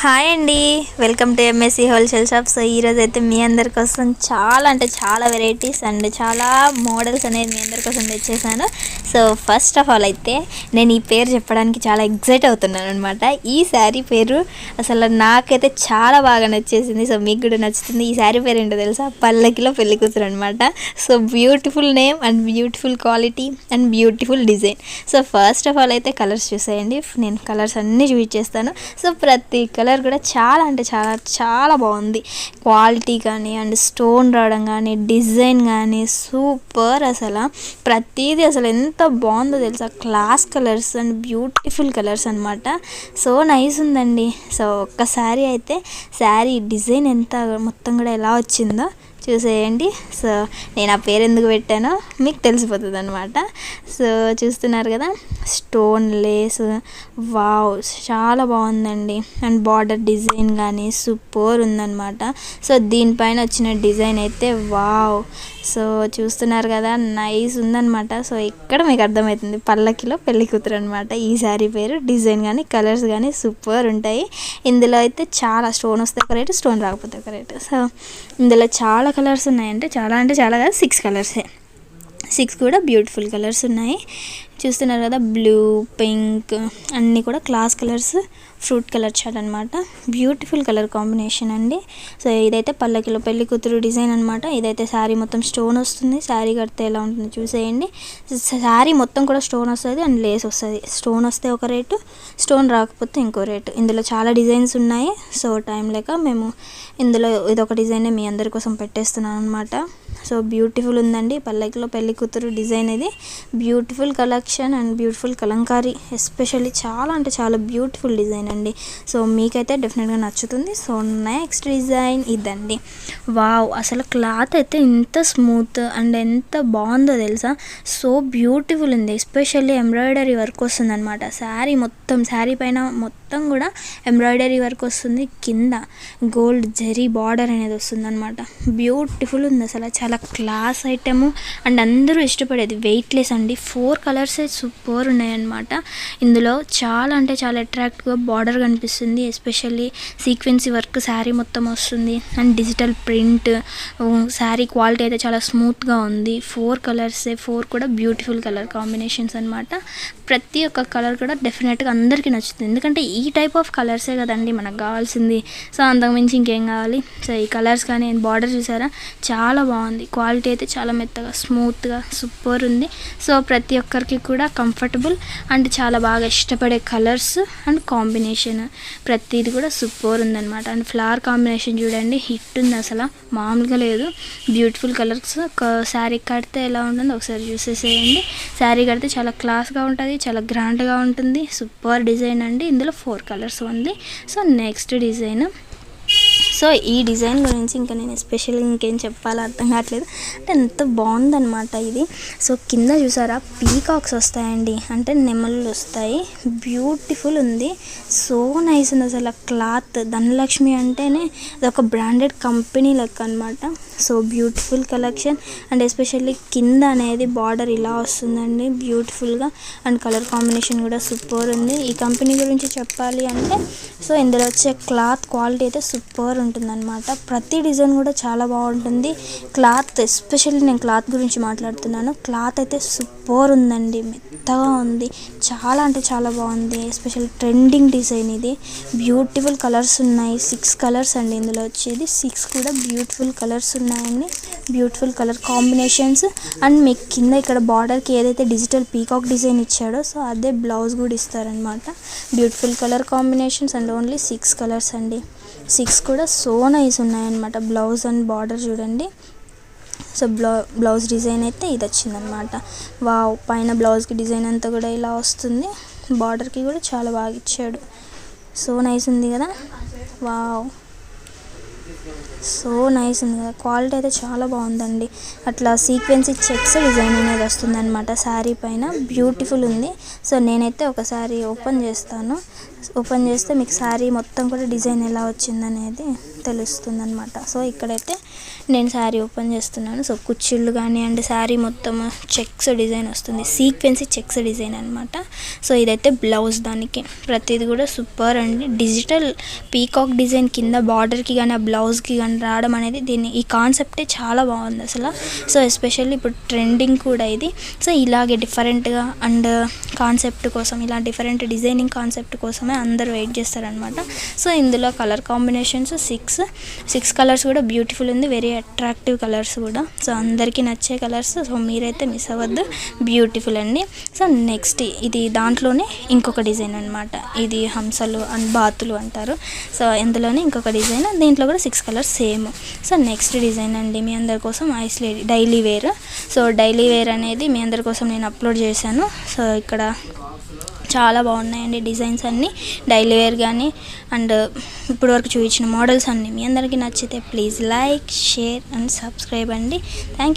Hi అండి, welcome to MSc wholesale shop. So ఈరోజు అయితే మీ అందరి కోసం చాలా అంటే చాలా వెరైటీస్ అండ్ చాలా మోడల్స్ అనేది మీ అందరి కోసం తెచ్చేసాను. సో ఫస్ట్ ఆఫ్ ఆల్ అయితే నేను ఈ పేరు చెప్పడానికి చాలా ఎగ్జైట్ అవుతున్నాను అనమాట. ఈ శారీ పేరు అసలు నాకైతే చాలా బాగా నచ్చేసింది. సో మీకు కూడా నచ్చుతుంది. ఈ శారీ పేరు ఏంటో తెలుసా? పల్లకిలో పెళ్లి కూతురు అనమాట. So beautiful name and beautiful quality and beautiful design. So first of all అయితే కలర్స్ చూసేయండి. నేను కలర్స్ అన్నీ చూపించేస్తాను. సో ప్రతి కలర్ కూడా చాలా అంటే చాలా చాలా బాగుంది. క్వాలిటీ కానీ అండ్ స్టోన్ రావడం కానీ డిజైన్ కానీ సూపర్. అసలు ప్రతిదీ అసలు ఎంత బాగుందో తెలుసా? Class colours and beautiful colours అనమాట. సో నైస్ ఉందండి. సో ఒక్కసారి అయితే శారీ డిజైన్ ఎంత మొత్తం కూడా ఎలా వచ్చిందో చూసేయండి. సో నేను ఆ పేరు ఎందుకు పెట్టానో మీకు తెలిసిపోతుంది అనమాట. సో చూస్తున్నారు కదా, స్టోన్ లేస్, వావ్ చాలా బాగుందండి. అండ్ బార్డర్ డిజైన్ కానీ సూపర్ ఉందన్నమాట. సో దీనిపైన వచ్చిన డిజైన్ అయితే వావ్. సో చూస్తున్నారు కదా, నైస్ ఉందన్నమాట. సో ఇక్కడ మీకు అర్థమవుతుంది పల్లకిలో పెళ్లి కూతురు అనమాట ఈ శారీ పేరు. డిజైన్ కానీ కలర్స్ కానీ సూపర్ ఉంటాయి. ఇందులో అయితే చాలా స్టోన్ వస్తే ఒక రేటు, స్టోన్ రాకపోతే ఒక రేటు. సో ఇందులో చాలా కలర్స్ ఉన్నాయంటే చాలా కాదు, 6 కలర్సే. 6 కూడా బ్యూటిఫుల్ కలర్స్ ఉన్నాయి. చూస్తున్నారు కదా, బ్లూ, పింక్ అన్నీ కూడా class colours, fruit colour chart అనమాట. బ్యూటిఫుల్ కలర్ కాంబినేషన్ అండి. సో ఇదైతే పల్లకిలో పెళ్లి కూతురు డిజైన్ అనమాట. ఇదైతే శారీ మొత్తం స్టోన్ వస్తుంది. శారీ కడితే ఎలా ఉంటుందో చూసేయండి. శారీ మొత్తం కూడా స్టోన్ వస్తుంది అండ్ లేస్ వస్తుంది. స్టోన్ వస్తే ఒక రేటు, స్టోన్ రాకపోతే ఇంకో రేటు. ఇందులో చాలా డిజైన్స్ ఉన్నాయి. సో టైం లేక మేము ఇందులో ఇదొక డిజైన్ మీ అందరి కోసం పెట్టేస్తున్నాను అనమాట. సో బ్యూటిఫుల్ ఉందండి పల్లకిలో పెళ్లి కూతురు డిజైన్. ఇది beautiful collection and beautiful Kalamkari, especially చాలా అంటే చాలా బ్యూటిఫుల్ డిజైన్ అండి. సో మీకైతే డెఫినెట్గా నచ్చుతుంది. సో నెక్స్ట్ డిజైన్ ఇదండి. వావ్, అసలు క్లాత్ అయితే ఇంత స్మూత్ అండ్ ఎంత బాగుందో తెలుసా? సో బ్యూటిఫుల్ ఉంది. ఎస్పెషల్లీ ఎంబ్రాయిడరీ వర్క్ వస్తుంది అనమాట. శారీ మొత్తం, శారీ పైన మొత్తం కూడా ఎంబ్రాయిడరీ వర్క్ వస్తుంది. కింద గోల్డ్ జరీ బార్డర్ అనేది వస్తుంది అనమాట. బ్యూటిఫుల్ ఉంది అసలు. చాలా క్లాస్ ఐటెము అండ్ అందరూ ఇష్టపడేది. వెయిట్లెస్ అండి. 4 కలర్సే సూపర్ ఉన్నాయన్నమాట. ఇందులో చాలా అంటే చాలా అట్రాక్ట్గా బార్డర్ కనిపిస్తుంది. ఎస్పెషల్లీ సీక్వెన్సీ వర్క్ శారీ మొత్తం వస్తుంది and digital print. Sari quality అయితే చాలా స్మూత్గా ఉంది. 4 కలర్సే, 4 కూడా బ్యూటిఫుల్ కలర్ కాంబినేషన్స్ అనమాట. ప్రతి ఒక్క కలర్ కూడా డెఫినెట్గా అందరికీ నచ్చుతుంది. ఎందుకంటే ఈ టైప్ ఆఫ్ కలర్సే కదండి మనకు కావాల్సింది. సో అంతకుమించి ఇంకేం కావాలి? సో ఈ కలర్స్ కానీ బార్డర్ చూసారా, చాలా బాగుంది. క్వాలిటీ అయితే చాలా మెత్తగా స్మూత్గా సూపర్ ఉంది. సో ప్రతి ఒక్కరికి కూడా కంఫర్టబుల్ అండ్ చాలా బాగా ఇష్టపడే కలర్స్ అండ్ కాంబినేషన్ ప్రతిది కూడా సూపర్ ఉందన్నమాట. అండ్ ఫ్లవర్ కాంబినేషన్ చూడండి, హిట్ ఉంది అసలు, మామూలుగా లేదు. Beautiful colours. శారీ కడితే ఎలా ఉంటుందో ఒకసారి చూసేసేయండి. శారీ కడితే చాలా క్లాస్గా ఉంటుంది, చాలా గ్రాండ్గా ఉంటుంది. సూపర్ డిజైన్ అండి. ఇందులో 4 కలర్స్ ఉంది. So next design. సో ఈ డిజైన్ గురించి ఇంకా నేను ఎస్పెషల్గా ఇంకేం చెప్పాలో అర్థం కావట్లేదు. అంటే ఎంత బాగుందన్నమాట ఇది. సో కింద చూసారా, పీకాక్స్ వస్తాయండి, అంటే నెమళ్ళు వస్తాయి. బ్యూటిఫుల్ ఉంది. సో నైస్ ఉంది అసలు. క్లాత్ ధనలక్ష్మి అంటేనే అదొక బ్రాండెడ్ కంపెనీ లెక్క అనమాట. So beautiful collection and especially కింద అనేది బార్డర్ ఇలా వస్తుందండి బ్యూటిఫుల్గా. అండ్ కలర్ కాంబినేషన్ కూడా సూపర్ ఉంది. ఈ కంపెనీ గురించి చెప్పాలి అంటే, సో ఇందులో వచ్చే క్లాత్ క్వాలిటీ అయితే సూపర్ ఉంటుందన్నమాట. ప్రతి డిజైన్ కూడా చాలా బాగుంటుంది. క్లాత్, ఎస్పెషల్లీ నేను క్లాత్ గురించి మాట్లాడుతున్నాను. క్లాత్ అయితే సూపర్ ఉందండి, మెత్తగా ఉంది, చాలా అంటే చాలా బాగుంది. ఎస్పెషల్లీ ట్రెండింగ్ డిజైన్ ఇది. బ్యూటిఫుల్ కలర్స్ ఉన్నాయి. 6 కలర్స్ అండి ఇందులో వచ్చేది. 6 కూడా బ్యూటిఫుల్ కలర్స్ ఉన్నాయండి. Beautiful colour combinations. అండ్ మీకు కింద ఇక్కడ బార్డర్కి ఏదైతే డిజిటల్ పీకాక్ డిజైన్ ఇచ్చాడో, సో అదే బ్లౌజ్ కూడా ఇస్తారనమాట. Beautiful colour combinations and only 6 colours అండి. 6 కూడా సో నైస్ ఉన్నాయన్నమాట. బ్లౌజ్ అండ్ బార్డర్ చూడండి. సో బ్లౌజ్ డిజైన్ అయితే ఇది వచ్చిందనమాట. వావ్, పైన బ్లౌజ్కి డిజైన్ అంతా కూడా ఇలా వస్తుంది. బార్డర్కి కూడా చాలా బాగా ఇచ్చాడు. సో నైస్ ఉంది కదా. వావ్, సో నైస్ ఉంది కదా. క్వాలిటీ అయితే చాలా బాగుందండి. అట్లా సీక్వెన్సీ చెక్స్ డిజైన్ అనేది వస్తుంది అనమాట శారీ పైన. బ్యూటిఫుల్ ఉంది. సో నేనైతే ఒకసారి ఓపెన్ చేస్తాను. ఓపెన్ చేస్తే మీకు శారీ మొత్తం కూడా డిజైన్ ఎలా వచ్చిందనేది తెలుస్తుంది అనమాట. సో ఇక్కడైతే నేను శారీ ఓపెన్ చేస్తున్నాను. సో కుచ్చిళ్ళు కానివ్వండి, శారీ మొత్తం చెక్స్ డిజైన్ వస్తుంది, సీక్వెన్సీ చెక్స్ డిజైన్ అనమాట. సో ఇదైతే బ్లౌజ్, దానికి ప్రతిది కూడా సూపర్ అండి. డిజిటల్ పీకాక్ డిజైన్ కింద బార్డర్కి కానీ ఆ బ్లౌజ్కి కానీ రావడం అనేది ఈ కాన్సెప్టే చాలా బాగుంది అసలు. సో ఎస్పెషల్లీ ఇప్పుడు ట్రెండింగ్ కూడా ఇది. సో ఇలాగే డిఫరెంట్గా అండ్ కాన్సెప్ట్ కోసం, ఇలా డిఫరెంట్ డిజైనింగ్ కాన్సెప్ట్ కోసమే అందరూ వెయిట్ చేస్తారనమాట. సో ఇందులో కలర్ కాంబినేషన్స్ సిక్స్ కలర్స్ కూడా బ్యూటిఫుల్ ఉంది, వెరీ అట్రాక్టివ్ కలర్స్ కూడా. సో అందరికీ నచ్చే కలర్స్. సో మీరైతే మిస్ అవ్వద్దు, బ్యూటిఫుల్ అండి. సో నెక్స్ట్ ఇది దాంట్లోనే ఇంకొక డిజైన్ అనమాట. ఇది హంసలు అండ్ బాతులు అంటారు. సో ఇందులోనే ఇంకొక డిజైన్, దీంట్లో కూడా 6 colours same. So next design అండి మీ అందరి కోసం ice lady daily wear. So daily wear అనేది మీ అందరి కోసం నేను అప్లోడ్ చేశాను. సో ఇక్కడ చాలా బాగున్నాయండి డిజైన్స్ అన్నీ, డైలీ వేర్ కానీ అండ్ ఇప్పుడు వరకు చూపించిన మోడల్స్ అన్నీ మీ అందరికీ నచ్చితే please like, share and subscribe అండి. Thank you.